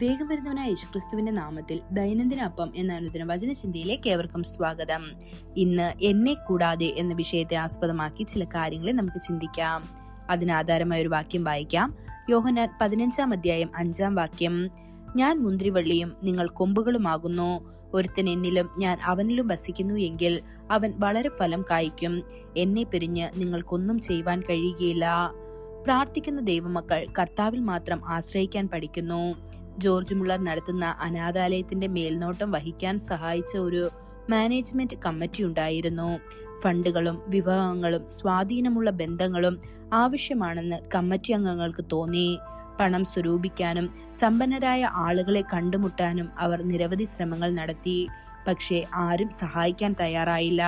വേഗം വരുന്നവനായ യേശുക്രിസ്തുവിന്റെ നാമത്തിൽ ദൈനംദിന അപ്പം എന്ന അനുദിന വചനചിന്തയിലേക്ക് ഏവർക്കും സ്വാഗതം. ഇന്ന് എന്നെ കൂടാതെ എന്ന വിഷയത്തെ ആസ്പദമാക്കി ചില കാര്യങ്ങളെ നമുക്ക് ചിന്തിക്കാം. അതിനാധാരമായ ഒരു വാക്യം വായിക്കാം. യോഹന്നാൻ 15 അധ്യായം 5 വാക്യം. ഞാൻ മുന്തിരിവള്ളിയും നിങ്ങൾ കൊമ്പുകളുമാകുന്നു. ഒരുത്തൻ എന്നിലും ഞാൻ അവനിലും വസിക്കുന്നു എങ്കിൽ അവൻ വളരെ ഫലം കായ്ക്കും. എന്നെ പിരിഞ്ഞ് നിങ്ങൾക്കൊന്നും ചെയ്യുവാൻ കഴിയുകയില്ല. പ്രാർത്ഥിക്കുന്ന ദൈവമക്കൾ കർത്താവിൽ മാത്രം ആശ്രയിക്കാൻ പഠിക്കുന്നു. ജോർജ് മുള്ളർ നടത്തുന്ന അനാഥാലയത്തിന്റെ മേൽനോട്ടം വഹിക്കാൻ സഹായിച്ച ഒരു മാനേജ്മെന്റ് കമ്മിറ്റി ഉണ്ടായിരുന്നു. ഫണ്ടുകളും വിഭവങ്ങളും സ്വാധീനമുള്ള ബന്ധങ്ങളും ആവശ്യമാണെന്ന് കമ്മിറ്റി അംഗങ്ങൾക്ക് തോന്നി. പണം സ്വരൂപിക്കാനും സമ്പന്നരായ ആളുകളെ കണ്ടുമുട്ടാനും അവർ നിരവധി ശ്രമങ്ങൾ നടത്തി. പക്ഷേ ആരും സഹായിക്കാൻ തയ്യാറായില്ല.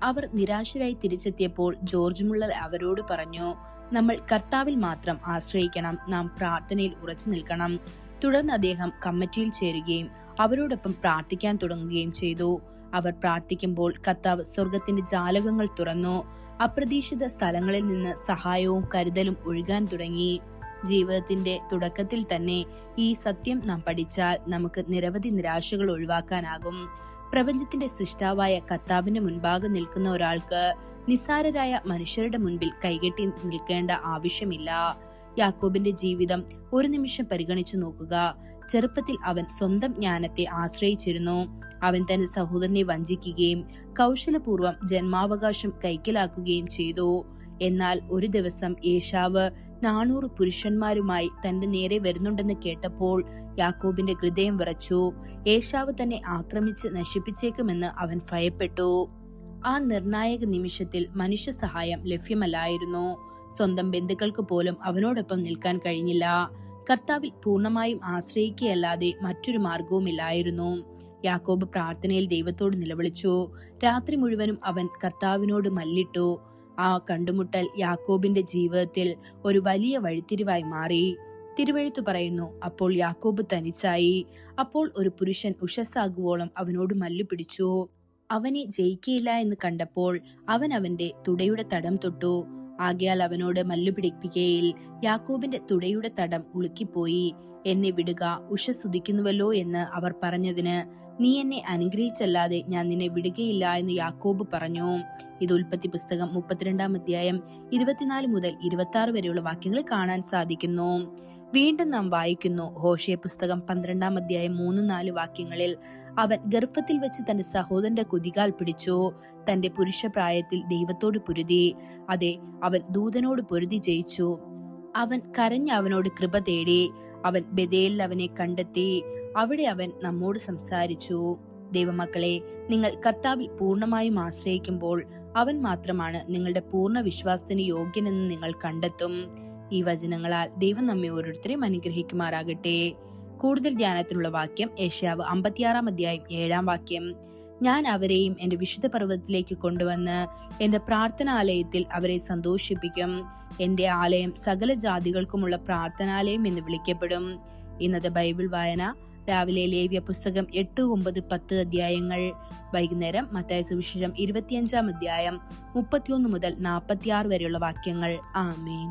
അവർ നിരാശരായി തിരിച്ചെത്തിയപ്പോൾ ജോർജ് മുള്ളർ അവരോട് പറഞ്ഞു, നമ്മൾ കർത്താവിൽ മാത്രം ആശ്രയിക്കണം, നാം പ്രാർത്ഥനയിൽ ഉറച്ചു നിൽക്കണം. തുടർന്ന് അദ്ദേഹം കമ്മിറ്റിയിൽ ചേരുകയും അവരോടൊപ്പം പ്രാർത്ഥിക്കാൻ തുടങ്ങുകയും ചെയ്തു. അവർ പ്രാർത്ഥിക്കുമ്പോൾ കർത്താവ് സ്വർഗത്തിന്റെ ജാലകങ്ങൾ തുറന്നു. അപ്രതീക്ഷിത സ്ഥലങ്ങളിൽ നിന്ന് സഹായവും കരുതലും ഒഴുകാൻ തുടങ്ങി. ജീവിതത്തിന്റെ തുടക്കത്തിൽ തന്നെ ഈ സത്യം നാം പഠിച്ചാൽ നമുക്ക് നിരവധി നിരാശകൾ ഒഴിവാക്കാനാകും. പ്രപഞ്ചത്തിന്റെ സൃഷ്ടാവായ കർത്താവിന്റെ മുൻപാകെ നിൽക്കുന്ന ഒരാൾക്ക് നിസ്സാരരായ മനുഷ്യരുടെ മുൻപിൽ കൈകെട്ടി നിൽക്കേണ്ട ആവശ്യമില്ല. യാക്കോബിന്റെ ജീവിതം ഒരു നിമിഷം പരിഗണിച്ചു നോക്കുക. ചെറുപ്പത്തിൽ അവൻ സ്വന്തം ജ്ഞാനത്തെ ആശ്രയിച്ചിരുന്നു. അവൻ തന്റെ സഹോദരനെ വഞ്ചിക്കുകയും കൗശലപൂർവ്വം ജന്മാവകാശം കൈക്കലാക്കുകയും ചെയ്തു. എന്നാൽ ഒരു ദിവസം ഏശാവ് 400 പുരുഷന്മാരുമായി തന്റെ നേരെ വരുന്നുണ്ടെന്ന് കേട്ടപ്പോൾ യാക്കോബിന്റെ ഹൃദയം വിറച്ചു. ഏശാവ് തന്നെ ആക്രമിച്ച് നശിപ്പിച്ചേക്കുമെന്ന് അവൻ ഭയപ്പെട്ടു. ആ നിർണായക നിമിഷത്തിൽ മനുഷ്യ സഹായം ലഭ്യമല്ലായിരുന്നു. സ്വന്തം ബന്ധുക്കൾക്ക് പോലും അവനോടൊപ്പം നിൽക്കാൻ കഴിഞ്ഞില്ല. കർത്താവിൽ പൂർണ്ണമായും ആശ്രയിക്കുകയല്ലാതെ മറ്റൊരു മാർഗവുമില്ലായിരുന്നു. യാക്കോബ് പ്രാർത്ഥനയിൽ ദൈവത്തോട് നിലവിളിച്ചു. രാത്രി മുഴുവനും അവൻ കർത്താവിനോട് മല്ലിട്ടു. ആ കണ്ടുമുട്ടൽ യാക്കോബിന്റെ ജീവിതത്തിൽ ഒരു വലിയ വഴിത്തിരിവായി മാറി. തിരുവെഴുത്തു പറയുന്നു, അപ്പോൾ യാക്കോബ് തനിച്ചായി. അപ്പോൾ ഒരു പുരുഷൻ ഉഷസ്സാകുവോളം അവനോട് മല്ലുപിടിച്ചു. അവനെ ജയിക്കയില്ല എന്ന് കണ്ടപ്പോൾ അവൻ അവന്റെ തുടയുടെ തടം തൊട്ടു. ആകയാൽ അവനോട് മല്ലുപിടിപ്പിക്കയിൽ യാക്കോബിന്റെ തുടയുടെ തടം ഉളുക്കിപ്പോയി. എന്നെ വിടുക, ഉഷസ്സുദിക്കുന്നുവല്ലോ എന്ന് അവർ പറഞ്ഞതിന്, നീ എന്നെ അനുഗ്രഹിച്ചല്ലാതെ ഞാൻ നിന്നെ വിടുകയില്ല എന്ന് യാക്കോബ് പറഞ്ഞു. ഇത് ഉൽപ്പത്തി പുസ്തകം 32 അധ്യായം 24 മുതൽ 26 വരെയുള്ള വാക്യങ്ങൾ കാണാൻ സാധിക്കുന്നു. വീണ്ടും നാം വായിക്കുന്നു ഹോശേയ പുസ്തകം 12 അധ്യായം 3-4 വാക്യങ്ങളിൽ, അവൻ ഗർഭത്തിൽ വെച്ച് തന്റെ സഹോദരന്റെ കുതികാൽ പിടിച്ചു. തന്റെ പുരുഷപ്രായത്തിൽ ദൈവത്തോട് പൊരുതി. അതെ, അവൻ ദൂതനോട് പൊരുതി ജയിച്ചു. അവൻ കരഞ്ഞ് അവനോട് കൃപ തേടി. അവൻ ബെഥേലിൽ അവനെ കണ്ടെത്തി. അവിടെ അവൻ നമ്മോട് സംസാരിച്ചു. ദൈവമക്കളെ, നിങ്ങൾ കർത്താവിൽ പൂർണ്ണമായും ആശ്രയിക്കുമ്പോൾ അവൻ മാത്രമാണ് നിങ്ങളുടെ പൂർണ്ണ വിശ്വാസത്തിന് യോഗ്യനെന്ന് നിങ്ങൾ കണ്ടെത്തും. ഈ വചനങ്ങളാൽ ദൈവം നമ്മെ ഓരോരുത്തരെയും അനുഗ്രഹിക്കുമാറാകട്ടെ. കൂടുതൽ ധ്യാനത്തിനുള്ള വാക്യം യെശയ്യാവ് 56 അധ്യായം 7 വാക്യം. ഞാൻ അവരെയും എന്റെ വിശുദ്ധ പർവ്വതത്തിലേക്ക് കൊണ്ടുവന്ന് എന്റെ പ്രാർത്ഥനാലയത്തിൽ അവരെ സന്തോഷിപ്പിക്കും. എന്റെ ആലയം സകല ജാതികൾക്കുമുള്ള പ്രാർത്ഥനാലയം എന്ന് വിളിക്കപ്പെടും. ഇന്നത്തെ ബൈബിൾ വായന: രാവിലെ ലേവ്യ പുസ്തകം 8, 9, 10 അധ്യായങ്ങൾ. വൈകുന്നേരം മത്തായി സുവിശേഷം 25 അധ്യായം 31 മുതൽ 46 വരെയുള്ള വാക്യങ്ങൾ. ആമേൻ.